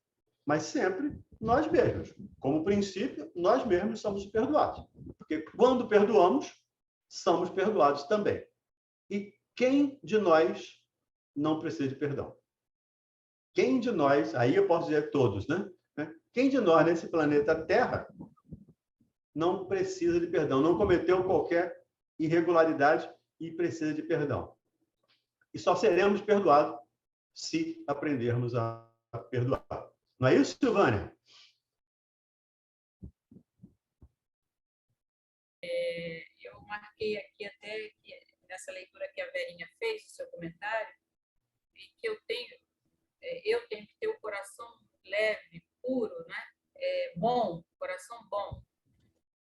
mas sempre nós mesmos. Como princípio, nós mesmos somos perdoados. Porque quando perdoamos, somos perdoados também. E quem de nós não precisa de perdão? Quem de nós, aí eu posso dizer todos, né? Quem de nós nesse planeta Terra não precisa de perdão, não cometeu qualquer irregularidade e precisa de perdão? E só seremos perdoados se aprendermos a perdoar. Não é isso, Silvânia? Eu marquei aqui até nessa leitura que a Verinha fez, o seu comentário, e que eu tenho que ter o coração leve, puro, né? Bom, coração bom.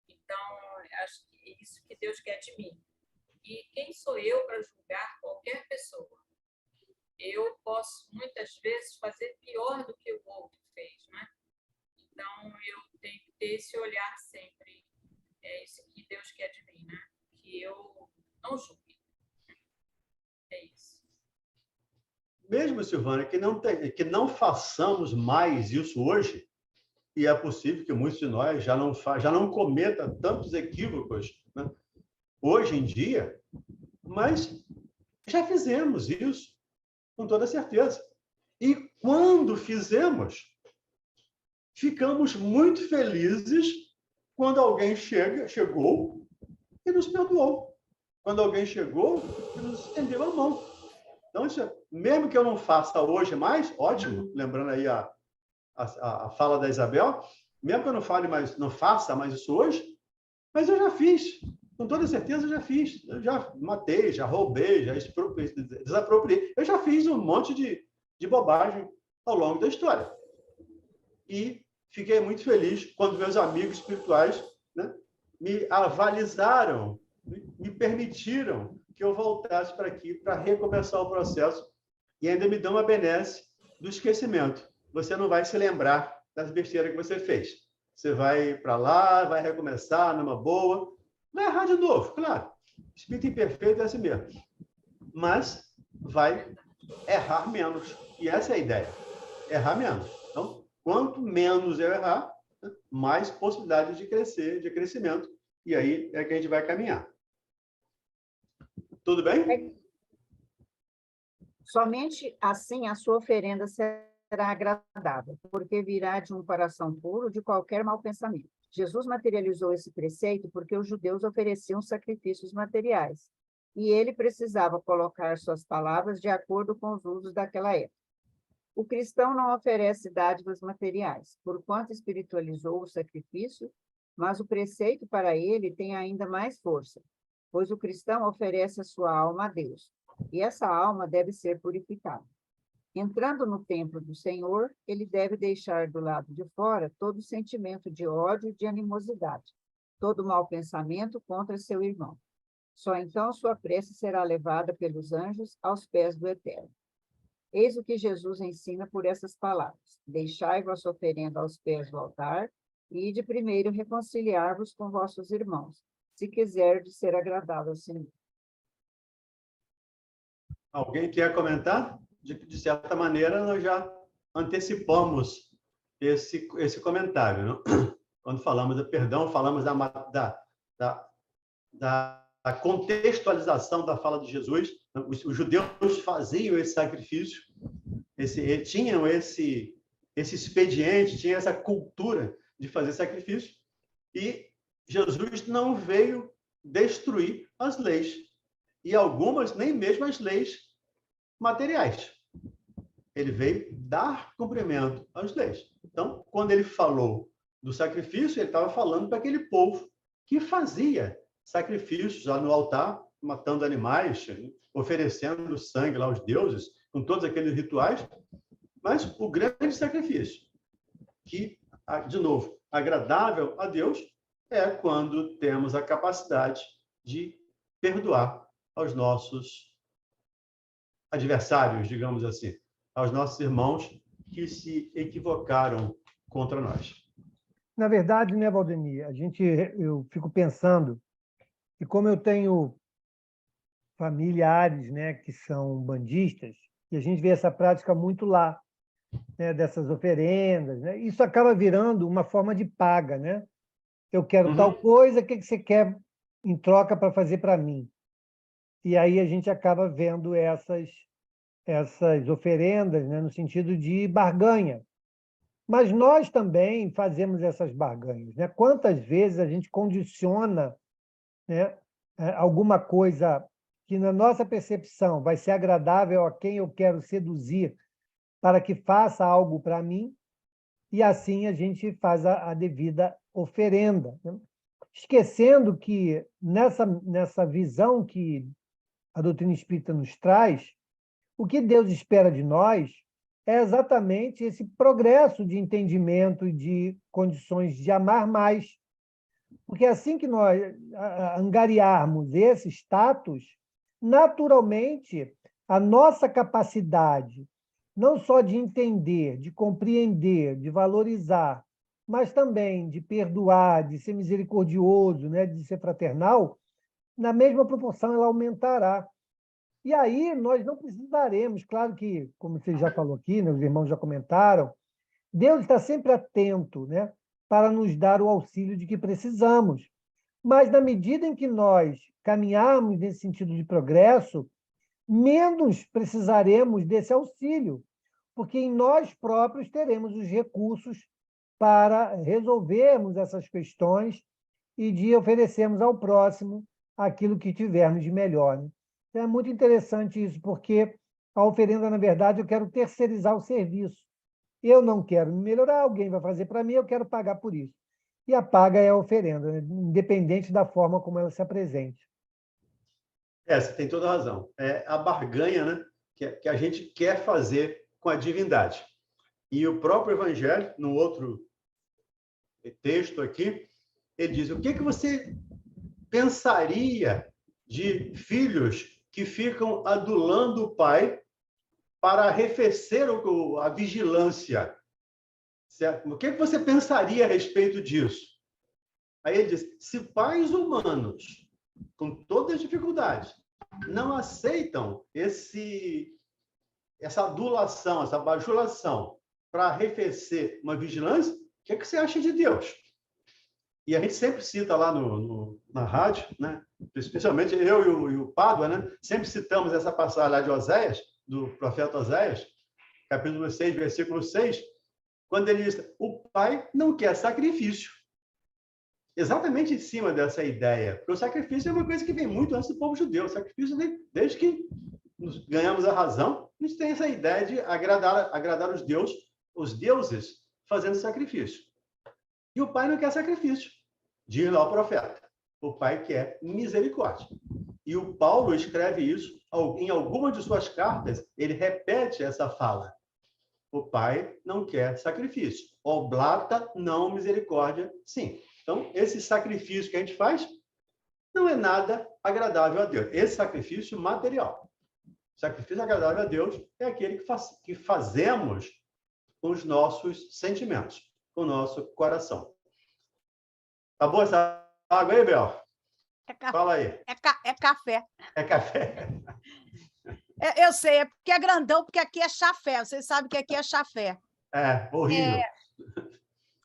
Então, acho que é isso que Deus quer de mim. E quem sou eu para julgar qualquer pessoa? Eu posso, muitas vezes, fazer pior do que o outro fez, né? Então, eu tenho que ter esse olhar sempre. É isso que Deus quer de mim, né? Que eu não julgue. É isso. Mesmo, Silvana, que não façamos mais isso hoje, e é possível que muitos de nós já não cometa tantos equívocos, né, hoje em dia, mas já fizemos isso, com toda certeza. E quando fizemos, ficamos muito felizes quando alguém chegou e nos perdoou. Quando alguém chegou e nos estendeu a mão. Então, mesmo que eu não faça hoje mais, ótimo, lembrando aí a fala da Isabel, mesmo que eu não faça mais isso hoje, mas eu já fiz, com toda certeza eu já fiz. Eu já matei, já roubei, já desapropriei. Eu já fiz um monte de bobagem ao longo da história. E fiquei muito feliz quando meus amigos espirituais, né, me avalizaram, me permitiram que eu voltasse para aqui para recomeçar o processo e ainda me dão uma benesse do esquecimento. Você não vai se lembrar das besteiras que você fez. Você vai para lá, vai recomeçar numa boa, vai errar de novo, claro. Espírito imperfeito é assim mesmo. Mas vai errar menos. E essa é a ideia. Errar menos. Então, quanto menos eu errar, mais possibilidade de crescer, de crescimento. E aí é que a gente vai caminhar. Tudo bem? Somente assim a sua oferenda será agradável, porque virá de um coração puro de qualquer mau pensamento. Jesus materializou esse preceito porque os judeus ofereciam sacrifícios materiais, e ele precisava colocar suas palavras de acordo com os usos daquela época. O cristão não oferece dádivas materiais, porquanto espiritualizou o sacrifício, mas o preceito para ele tem ainda mais força, pois o cristão oferece a sua alma a Deus, e essa alma deve ser purificada. Entrando no templo do Senhor, ele deve deixar do lado de fora todo sentimento de ódio e de animosidade, todo mau pensamento contra seu irmão. Só então sua prece será levada pelos anjos aos pés do Eterno. Eis o que Jesus ensina por essas palavras: deixai vossa oferenda aos pés do altar, e de primeiro reconciliar-vos com vossos irmãos, se quiserdes ser agradável ao Senhor. Alguém quer comentar? De certa maneira, nós já antecipamos esse comentário, não? Quando falamos do perdão, falamos da contextualização da fala de Jesus. Os judeus faziam esse sacrifício, tinham esse esse expediente, tinha essa cultura de fazer sacrifício, e Jesus não veio destruir as leis, e algumas nem mesmo as leis materiais. Ele veio dar cumprimento às leis. Então, quando ele falou do sacrifício, ele estava falando para aquele povo que fazia sacrifícios lá no altar, matando animais, oferecendo sangue lá aos deuses, com todos aqueles rituais. Mas o grande sacrifício, que, de novo, agradável a Deus, é quando temos a capacidade de perdoar aos nossos adversários, digamos assim, aos nossos irmãos que se equivocaram contra nós. Na verdade, né, Valdemir, eu fico pensando que como eu tenho familiares, né, que são bandistas, e a gente vê essa prática muito lá, né, dessas oferendas, né? Isso acaba virando uma forma de paga, né? Eu quero tal coisa, o que você quer em troca para fazer para mim? E aí a gente acaba vendo essas oferendas, né, no sentido de barganha. Mas nós também fazemos essas barganhas, né? Quantas vezes a gente condiciona, né, alguma coisa que, na nossa percepção, vai ser agradável a quem eu quero seduzir para que faça algo para mim, e assim a gente faz a devida oferenda, né? Esquecendo que, nessa visão que a doutrina espírita nos traz, o que Deus espera de nós é exatamente esse progresso de entendimento e de condições de amar mais. Porque assim que nós angariarmos esse status, naturalmente, a nossa capacidade, não só de entender, de compreender, de valorizar, mas também de perdoar, de ser misericordioso, né, de ser fraternal, na mesma proporção ela aumentará. E aí nós não precisaremos, claro que, como você já falou aqui, né, os irmãos já comentaram, Deus está sempre atento, né, para nos dar o auxílio de que precisamos. Mas, na medida em que nós caminharmos nesse sentido de progresso, menos precisaremos desse auxílio, porque em nós próprios teremos os recursos para resolvermos essas questões e de oferecermos ao próximo aquilo que tivermos de melhor, né? Então, é muito interessante isso, porque a oferenda, na verdade, eu quero terceirizar o serviço. Eu não quero me melhorar, alguém vai fazer para mim, eu quero pagar por isso. E a paga é a oferenda, né? Independente da forma como ela se apresente. Você tem toda a razão. É a barganha, né, que a gente quer fazer com a divindade. E o próprio Evangelho, no outro texto aqui, ele diz: o que você pensaria de filhos que ficam adulando o pai para arrefecer a vigilância? Certo? O que você pensaria a respeito disso? Aí ele diz: se pais humanos, com todas as dificuldades, não aceitam essa adulação, essa bajulação para arrefecer uma vigilância, o que você acha de Deus? E a gente sempre cita lá na rádio, né? Especialmente eu e o Pádua, né? Sempre citamos essa passagem lá de Oséias, do profeta Oséias, capítulo 6, versículo 6, quando ele diz: o pai não quer sacrifício. Exatamente em cima dessa ideia. Porque o sacrifício é uma coisa que vem muito antes do povo judeu. O sacrifício, desde que ganhamos a razão, a gente tem essa ideia de agradar os deuses fazendo sacrifício. E o pai não quer sacrifício, diz lá o profeta. O pai quer misericórdia. E o Paulo escreve isso em alguma de suas cartas, ele repete essa fala. O pai não quer sacrifício. Oblata, não misericórdia, sim. Então, esse sacrifício que a gente faz não é nada agradável a Deus. Esse sacrifício material. O sacrifício agradável a Deus é aquele que fazemos com os nossos sentimentos, com o nosso coração. Tá boa essa água aí, Bel? Fala aí. É café. É café. Eu sei, é porque é grandão, porque aqui é chafé. Vocês sabem que aqui é chafé. É, horrível.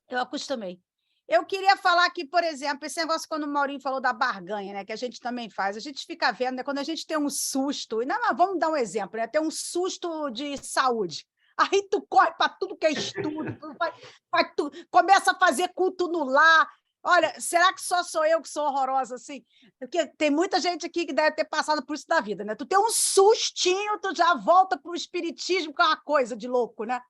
Eu acostumei. Eu queria falar aqui, por exemplo, esse negócio quando o Maurinho falou da barganha, né, que a gente também faz. A gente fica vendo, né, quando a gente tem um susto, não, vamos dar um exemplo, né, tem um susto de saúde. Aí tu corre para tudo que é estudo, começa a fazer culto no lar. Olha, será que só sou eu que sou horrorosa assim? Porque tem muita gente aqui que deve ter passado por isso da vida, né? Tu tem um sustinho, tu já volta para o espiritismo, que é uma coisa de louco, né?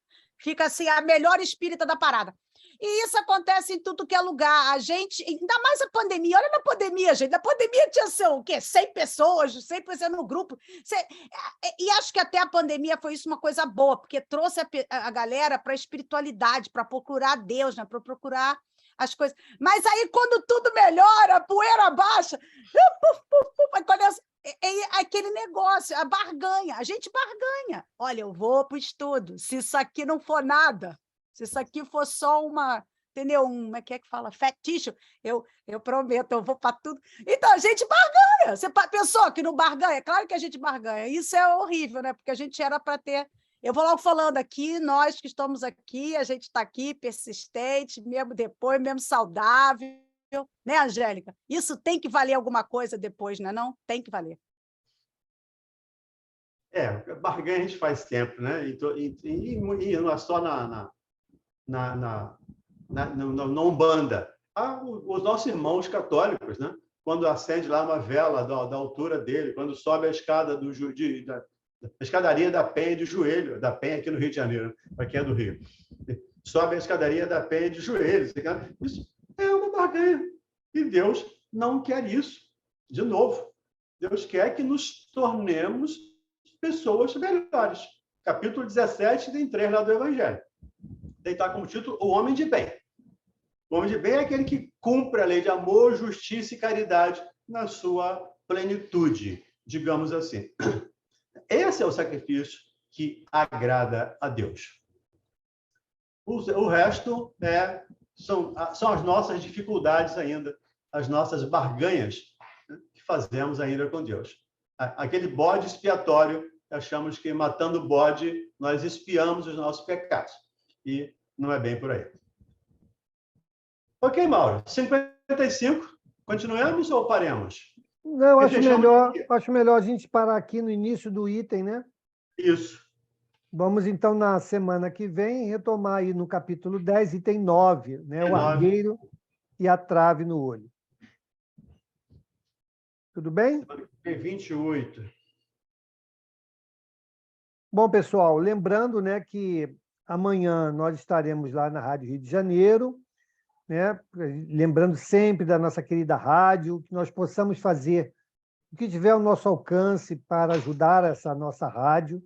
Fica assim, a melhor espírita da parada. E isso acontece em tudo que é lugar. A gente, ainda mais a pandemia, olha na pandemia, gente. Na pandemia tinha o quê? 100 pessoas, 100% no grupo. E acho que até a pandemia foi isso uma coisa boa, porque trouxe a galera para a espiritualidade, para procurar Deus, né? Para procurar as coisas. Mas aí, quando tudo melhora, a poeira baixa, aquele negócio, a barganha, a gente barganha. Olha, eu vou para o estudo, se isso aqui não for nada, se isso aqui for só uma, entendeu? Como é que fala? Fetiche, eu prometo, eu vou para tudo. Então, a gente barganha. Você pensou que não barganha? Claro que a gente barganha. Isso é horrível, né? Porque a gente era para ter... Eu vou logo falando aqui, nós que estamos aqui, a gente está aqui persistente, mesmo depois, mesmo saudável, né, Angélica? Isso tem que valer alguma coisa depois, né? Não? Tem que valer. Barganha a gente faz sempre, né? E não é só na Umbanda. Os nossos irmãos católicos, né? Quando acende lá uma vela da altura dele, quando sobe a escada da escadaria da Penha de joelho, da Penha aqui no Rio de Janeiro, para quem é do Rio. Sobe a escadaria da Penha de joelhos. Isso é uma barganha. E Deus não quer isso. De novo, Deus quer que nos tornemos pessoas melhores. Capítulo 17, tem 3 lá do Evangelho. Tem que estar como título O Homem de Bem. O homem de bem é aquele que cumpre a lei de amor, justiça e caridade na sua plenitude, digamos assim. Esse é o sacrifício que agrada a Deus. O resto são as nossas dificuldades ainda, as nossas barganhas, né, que fazemos ainda com Deus. Aquele bode expiatório, achamos que matando o bode nós expiamos os nossos pecados. E não é bem por aí. Ok, Mauro. 55. Continuamos ou paremos? Não, acho melhor a gente parar aqui no início do item, né? Isso. Vamos, então, na semana que vem, retomar aí no capítulo 10, item 9, né? O argueiro e a trave no olho. Tudo bem? 28. Bom, pessoal, lembrando, né, que amanhã nós estaremos lá na Rádio Rio de Janeiro, né? Lembrando sempre da nossa querida rádio, que nós possamos fazer o que tiver ao nosso alcance para ajudar essa nossa rádio,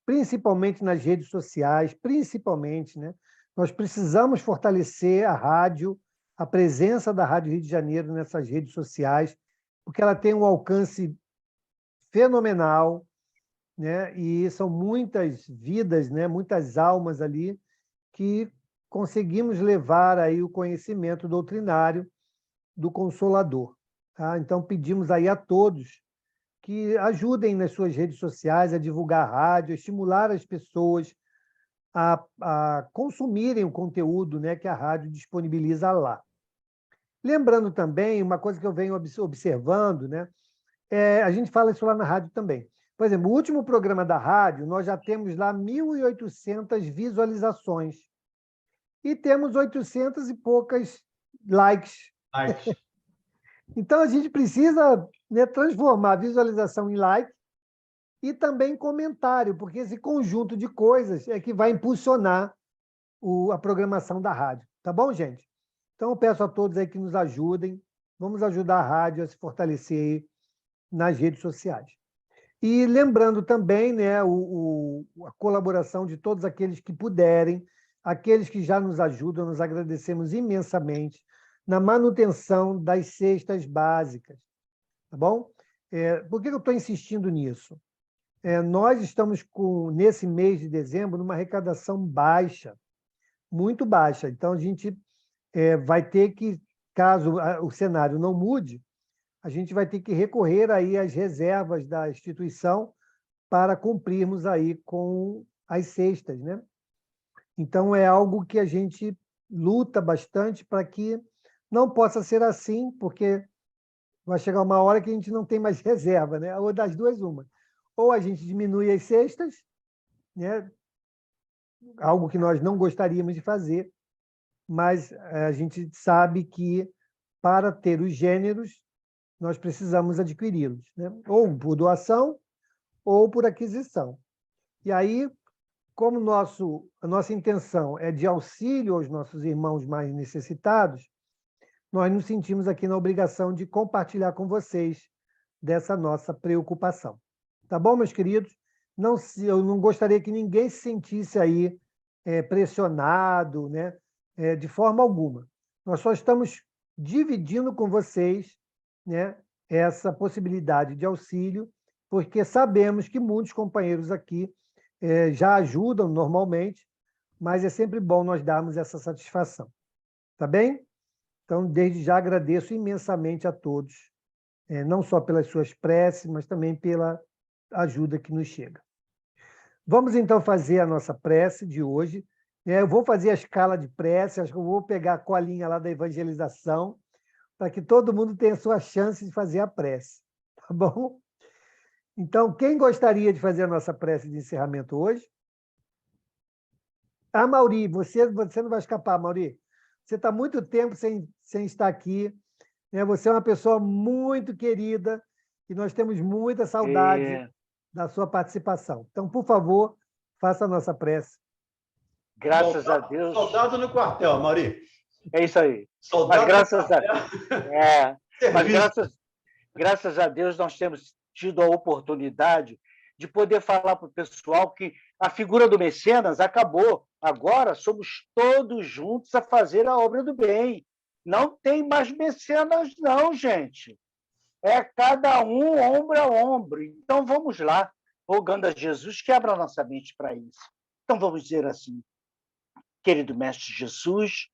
principalmente nas redes sociais, principalmente, né? Nós precisamos fortalecer a rádio, a presença da Rádio Rio de Janeiro nessas redes sociais, porque ela tem um alcance fenomenal, né? E são muitas vidas, né? Muitas almas ali que conseguimos levar aí o conhecimento doutrinário do Consolador. Tá? Então, pedimos aí a todos que ajudem nas suas redes sociais a divulgar a rádio, a estimular as pessoas a consumirem o conteúdo, né, que a rádio disponibiliza lá. Lembrando também, uma coisa que eu venho observando, né, a gente fala isso lá na rádio também. Por exemplo, o último programa da rádio, nós já temos lá 1.800 visualizações. E temos 800 e poucas likes. Então, a gente precisa, né, transformar a visualização em like e também em comentário, porque esse conjunto de coisas é que vai impulsionar a programação da rádio. Tá bom, gente? Então, eu peço a todos aí que nos ajudem. Vamos ajudar a rádio a se fortalecer nas redes sociais. E lembrando também, né, a colaboração de todos aqueles que puderem, aqueles que já nos ajudam, nós agradecemos imensamente na manutenção das cestas básicas. Tá bom? Por que eu estou insistindo nisso? Nós estamos, nesse mês de dezembro, numa arrecadação baixa, muito baixa. Então, a gente vai ter que, caso o cenário não mude, a gente vai ter que recorrer aí às reservas da instituição para cumprirmos aí com as cestas, né? Então, é algo que a gente luta bastante para que não possa ser assim, porque vai chegar uma hora que a gente não tem mais reserva, né? Ou das duas, uma. Ou a gente diminui as cestas, né? algo que nós não gostaríamos de fazer, mas a gente sabe que, para ter os gêneros, nós precisamos adquiri-los, né? Ou por doação ou por aquisição. E aí, como a nossa intenção é de auxílio aos nossos irmãos mais necessitados, nós nos sentimos aqui na obrigação de compartilhar com vocês dessa nossa preocupação. Tá bom, meus queridos? Eu não gostaria que ninguém se sentisse aí pressionado, né? De forma alguma. Nós só estamos dividindo com vocês, né, essa possibilidade de auxílio, porque sabemos que muitos companheiros aqui já ajudam normalmente, mas é sempre bom nós darmos essa satisfação. Tá bem? Então, desde já agradeço imensamente a todos, não só pelas suas preces, mas também pela ajuda que nos chega. Vamos, então, fazer a nossa prece de hoje. Eu vou fazer a escala de prece, acho que eu vou pegar a colinha lá da evangelização, para que todo mundo tenha a sua chance de fazer a prece. Tá bom? Então, quem gostaria de fazer a nossa prece de encerramento hoje? Ah, Mauri, você não vai escapar, Mauri. Você está há muito tempo sem estar aqui, né? Você é uma pessoa muito querida e nós temos muita saudade da sua participação. Então, por favor, faça a nossa prece. Graças a Deus. Soldado no quartel, Mauri. É isso aí. Soldado Mas graças no quartel. Graças a Deus nós temos tido a oportunidade de poder falar para o pessoal que a figura do mecenas acabou. Agora somos todos juntos a fazer a obra do bem. Não tem mais mecenas, não, gente. É cada um ombro a ombro. Então vamos lá, rogando a Jesus que abra a nossa mente para isso. Então vamos dizer assim: querido Mestre Jesus,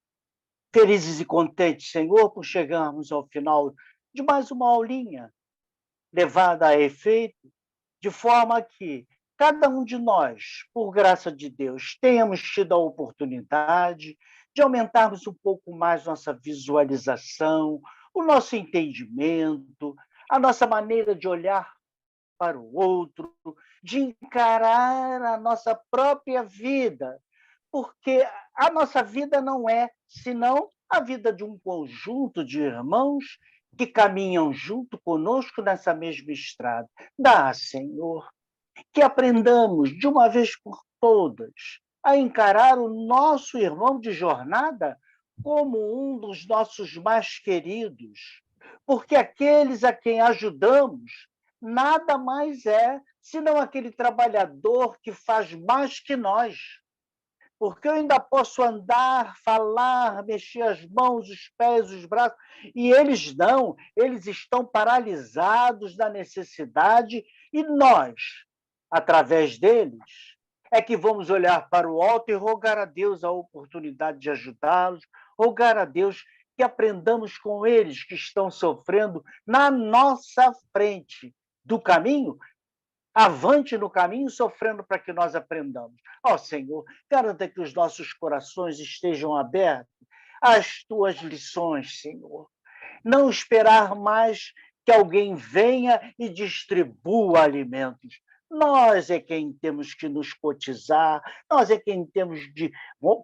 felizes e contentes, Senhor, por chegarmos ao final de mais uma aulinha levada a efeito, de forma que cada um de nós, por graça de Deus, tenhamos tido a oportunidade de aumentarmos um pouco mais nossa visualização, o nosso entendimento, a nossa maneira de olhar para o outro, de encarar a nossa própria vida, porque a nossa vida não é senão a vida de um conjunto de irmãos que caminham junto conosco nessa mesma estrada. Dá, Senhor, que aprendamos de uma vez por todas a encarar o nosso irmão de jornada como um dos nossos mais queridos, porque aqueles a quem ajudamos nada mais é senão aquele trabalhador que faz mais que nós. Porque eu ainda posso andar, falar, mexer as mãos, os pés, os braços, e eles não, eles estão paralisados na necessidade, e nós, através deles, é que vamos olhar para o alto e rogar a Deus a oportunidade de ajudá-los, rogar a Deus que aprendamos com eles que estão sofrendo na nossa frente do caminho, avante no caminho, sofrendo para que nós aprendamos. Ó Senhor, garanta que os nossos corações estejam abertos às tuas lições, Senhor. Não esperar mais que alguém venha e distribua alimentos. Nós é quem temos que nos cotizar, nós é quem temos de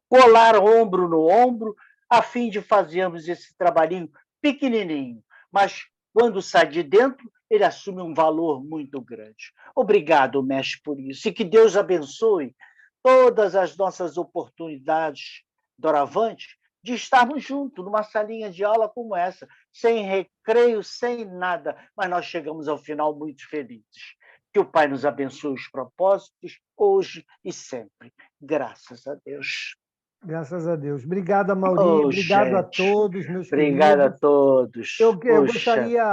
colar ombro no ombro, a fim de fazermos esse trabalhinho pequenininho, mas quando sai de dentro, ele assume um valor muito grande. Obrigado, mestre, por isso. E que Deus abençoe todas as nossas oportunidades, doravante, de estarmos juntos numa salinha de aula como essa, sem recreio, sem nada, mas nós chegamos ao final muito felizes. Que o Pai nos abençoe os propósitos, hoje e sempre. Graças a Deus. Graças a Deus. Obrigado, Mauri. Obrigado a todos, meus queridos. Obrigado a todos. Eu gostaria...